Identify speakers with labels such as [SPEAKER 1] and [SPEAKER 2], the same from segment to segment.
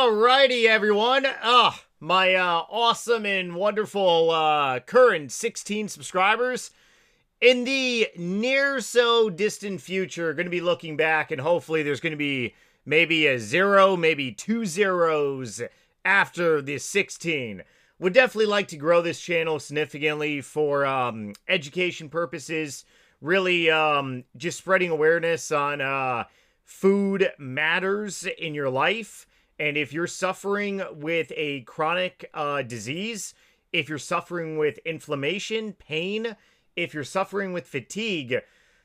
[SPEAKER 1] Alrighty, everyone. My awesome and wonderful current 16 subscribers. In the near so distant future, going to be looking back, and hopefully there's going to be maybe a zero, maybe two zeros after the 16. Would definitely like to grow this channel significantly for education purposes. Really just spreading awareness on food matters in your life. And if you're suffering with a chronic disease, if you're suffering with inflammation, pain, if you're suffering with fatigue,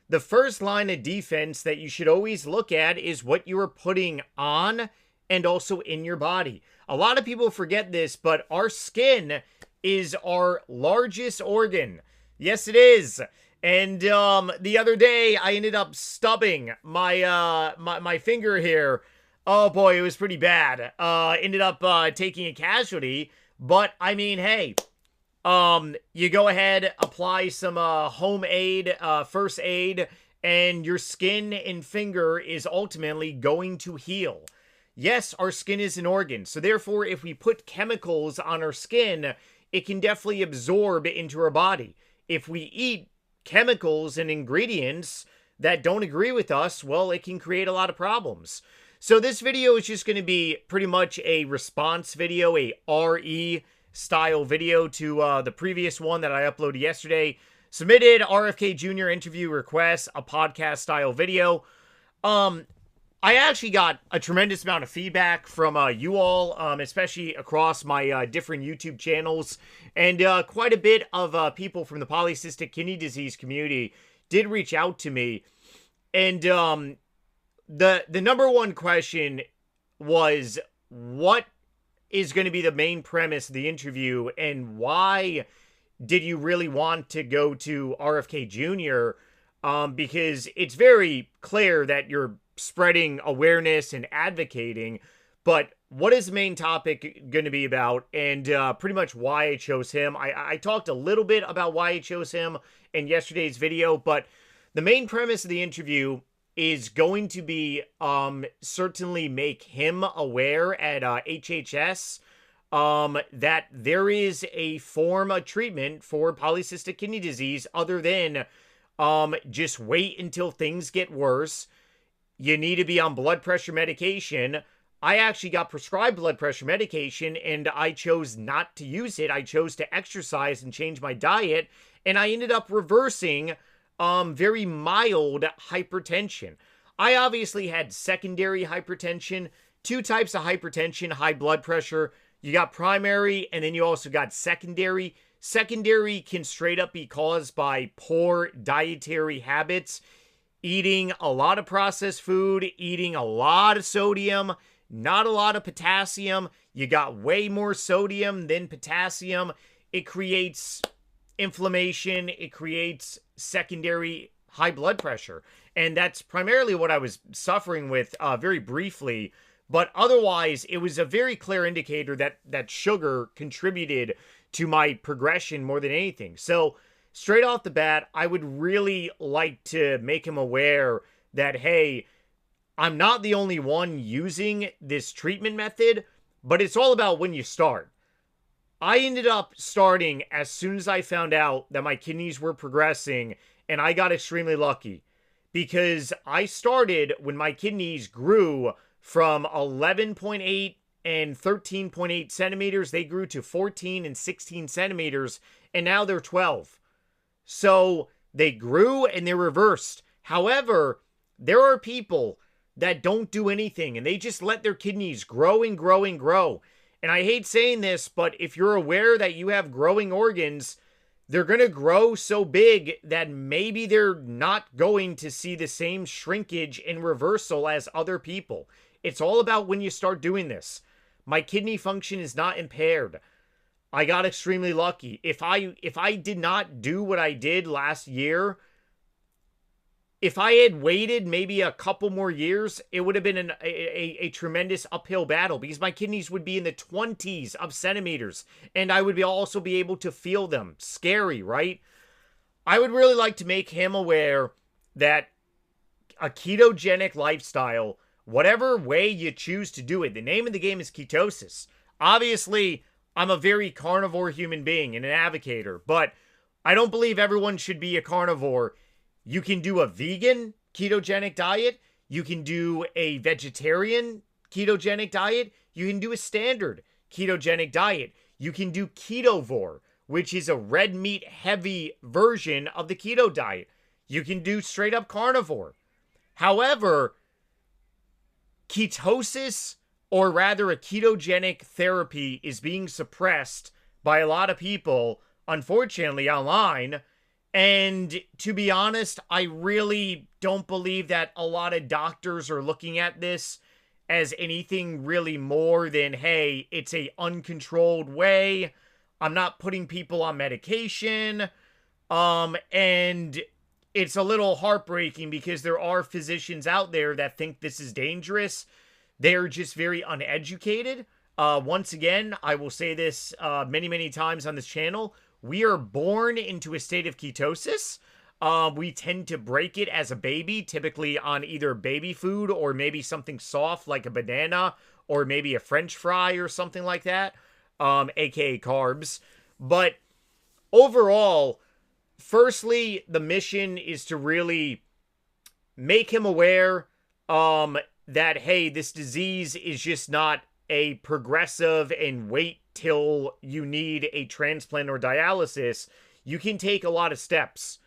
[SPEAKER 1] the first line of defense that you should always look at is what you are putting on and also in your body. A lot of people forget this, but our skin is our largest organ. Yes, it is. And the other day, I ended up stubbing my finger here. Oh boy, it was pretty bad. Ended up taking a casualty, but I mean, hey, you go ahead, apply some homemade first aid, and your skin and finger is ultimately going to heal. Yes, our skin is an organ, so therefore, if we put chemicals on our skin, it can definitely absorb into our body. If we eat chemicals and ingredients that don't agree with us, well, it can create a lot of problems. So this video is just going to be pretty much a response video, a RE style video to the previous one that I uploaded yesterday. Submitted RFK Jr. interview request, a podcast style video. I actually got a tremendous amount of feedback from you all, especially across my different YouTube channels, and quite a bit of people from the polycystic kidney disease community did reach out to me. And the number one question was, what is going to be the main premise of the interview, and why did you really want to go to RFK Jr.? Because it's very clear that you're spreading awareness and advocating, but what is the main topic going to be about, and pretty much why I chose him. I talked a little bit about why I chose him in yesterday's video, but the main premise of the interview is going to be certainly make him aware at HHS that there is a form of treatment for polycystic kidney disease other than just wait until things get worse. You need to be on blood pressure medication. I actually got prescribed blood pressure medication, and I chose not to use it. I chose to exercise and change my diet, and I ended up reversing very mild hypertension. I obviously had secondary hypertension, two types of hypertension, high blood pressure. You got primary, and then you also got secondary. Secondary can straight up be caused by poor dietary habits, eating a lot of processed food, eating a lot of sodium, not a lot of potassium. You got way more sodium than potassium. It creates inflammation. It creates secondary high blood pressure. And that's primarily what I was suffering with very briefly. But otherwise, it was a very clear indicator that sugar contributed to my progression more than anything. So straight off the bat, I would really like to make him aware that, hey, I'm not the only one using this treatment method, but it's all about when you start. I ended up starting as soon as I found out that my kidneys were progressing, and I got extremely lucky because I started when my kidneys grew from 11.8 and 13.8 centimeters. They grew to 14 and 16 centimeters, and now they're 12. So they grew and they reversed. However, there are people that don't do anything, and they just let their kidneys grow and grow and grow. And I hate saying this, but if you're aware that you have growing organs, they're going to grow so big that maybe they're not going to see the same shrinkage and reversal as other people. It's all about when you start doing this. My kidney function is not impaired. I got extremely lucky. If I did not do what I did last year, if I had waited maybe a couple more years, it would have been a tremendous uphill battle because my kidneys would be in the 20s of centimeters, and I would also be able to feel them. Scary, right? I would really like to make him aware that a ketogenic lifestyle whatever way you choose to do it. The name of the game is ketosis. Obviously, I'm a very carnivore human being and an advocator, but I don't believe everyone should be a carnivore. You can do a vegan ketogenic diet. You can do a vegetarian ketogenic diet. You can do a standard ketogenic diet. You can do ketovore, which is a red meat heavy version of the keto diet. You can do straight up carnivore. However, ketosis, or rather a ketogenic therapy, is being suppressed by a lot of people, unfortunately, online. And to be honest, I really don't believe that a lot of doctors are looking at this as anything really more than, hey, it's a uncontrolled way. I'm not putting people on medication. And it's a little heartbreaking because there are physicians out there that think this is dangerous. They're just very uneducated. Once again, I will say this many, many times on this channel. We are born into a state of ketosis. We tend to break it as a baby, typically on either baby food or maybe something soft like a banana or maybe a French fry or something like that, aka carbs. But overall, firstly, the mission is to really make him aware that, hey, this disease is just not a progressive and wait till you need a transplant or dialysis. You can take a lot of steps.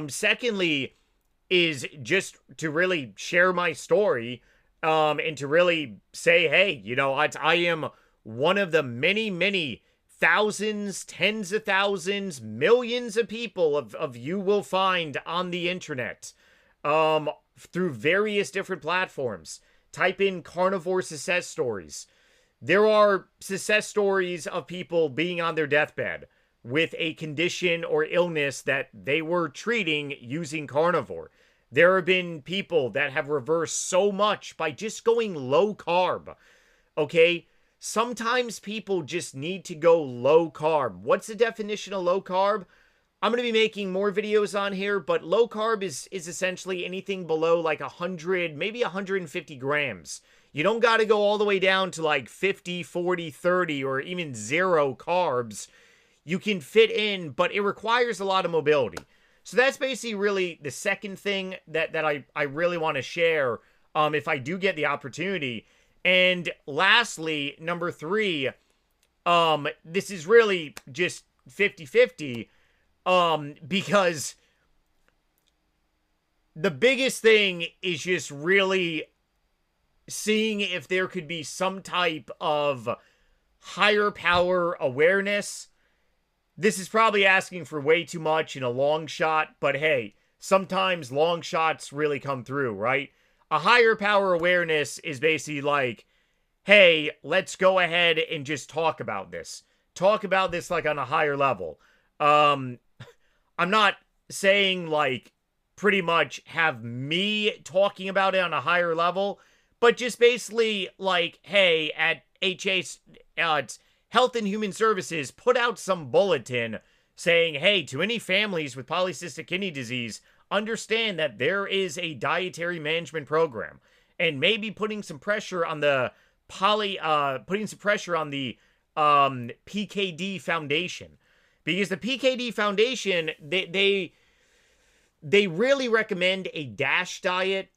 [SPEAKER 1] Secondly, is just to really share my story and to really say, hey, you know, I am one of the many, many thousands, tens of thousands, millions of people of you will find on the internet through various different platforms. Type in carnivore success stories. There are success stories of people being on their deathbed with a condition or illness that they were treating using carnivore. There have been people that have reversed so much by just going low carb. Okay? Sometimes people just need to go low carb. What's the definition of low carb? I'm going to be making more videos on here, but low carb is essentially anything below like 100, maybe 150 grams. You don't got to go all the way down to like 50, 40, 30, or even 0 carbs. You can fit in, but it requires a lot of mobility. So that's basically really the second thing that I really want to share if I do get the opportunity. And lastly, number 3, this is really just 50-50, because the biggest thing is just really seeing if there could be some type of higher power awareness. This is probably asking for way too much in a long shot, but hey, sometimes long shots really come through, right? A higher power awareness is basically like, hey, let's go ahead and just talk about this. Talk about this like on a higher level. I'm not saying like pretty much have me talking about it on a higher level, but just basically like, hey, at it's Health and Human Services put out some bulletin saying, hey, to any families with polycystic kidney disease, understand that there is a dietary management program, and maybe putting some pressure on the PKD Foundation, because the PKD Foundation, they really recommend a DASH diet,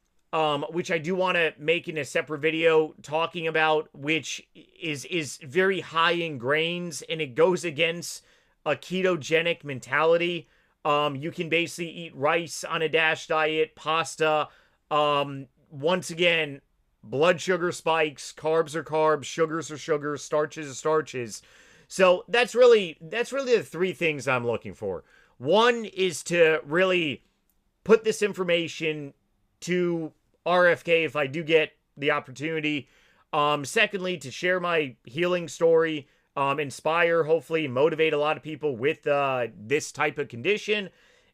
[SPEAKER 1] which I do want to make in a separate video talking about, which is very high in grains, and it goes against a ketogenic mentality. You can basically eat rice on a DASH diet, pasta. Once again, blood sugar spikes, carbs are carbs, sugars are sugars, starches are starches. So that's really the 3 things I'm looking for. One is to really put this information to RFK if I do get the opportunity. Secondly, to share my healing story, inspire, hopefully motivate a lot of people with this type of condition.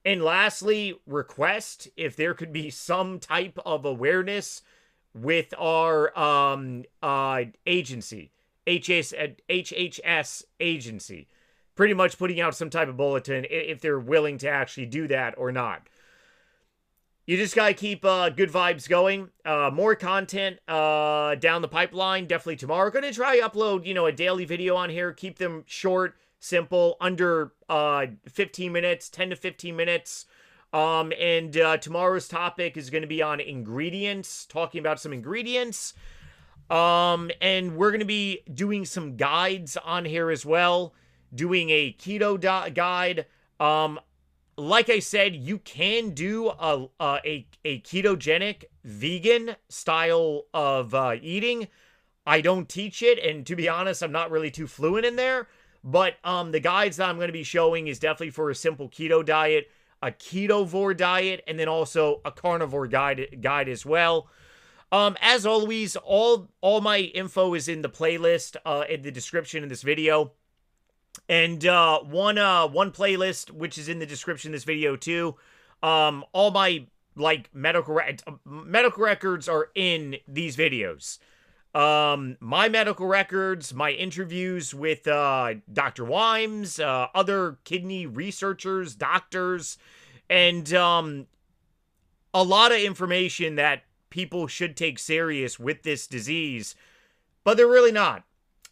[SPEAKER 1] And lastly, request if there could be some type of awareness with our agency, HHS agency, pretty much putting out some type of bulletin if they're willing to actually do that or not. You just gotta keep good vibes going. More content down the pipeline, definitely tomorrow. Gonna try upload, a daily video on here. Keep them short, simple, under 15 minutes, 10 to 15 minutes. And tomorrow's topic is gonna be on ingredients, talking about some ingredients. And we're gonna be doing some guides on here as well. Doing a keto guide. Like I said, you can do a ketogenic vegan style of eating. I don't teach it, and to be honest, I'm not really too fluent in there. But the guides that I'm going to be showing is definitely for a simple keto diet, a ketovore diet, and then also a carnivore guide as well. As always, all my info is in the playlist in the description of this video. And one playlist, which is in the description of this video too. All my medical records are in these videos. My medical records, my interviews with Dr. Wimes, other kidney researchers, doctors, and a lot of information that people should take serious with this disease, but they're really not.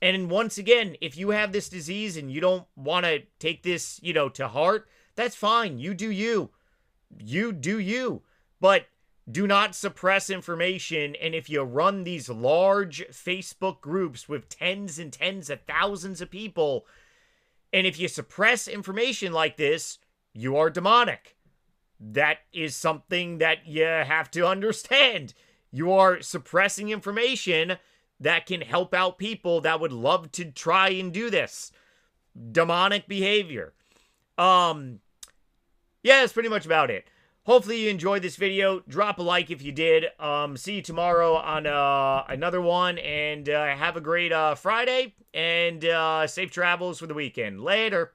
[SPEAKER 1] And once again, if you have this disease and you don't want to take this, to heart, that's fine. You do you. You do you. But do not suppress information. And if you run these large Facebook groups with tens and tens of thousands of people, and if you suppress information like this, you are demonic. That is something that you have to understand. You are suppressing information that can help out people that would love to try and do this. Demonic behavior. Yeah, that's pretty much about it. Hopefully you enjoyed this video. Drop a like if you did. See you tomorrow on another one. And have a great Friday. And safe travels for the weekend. Later.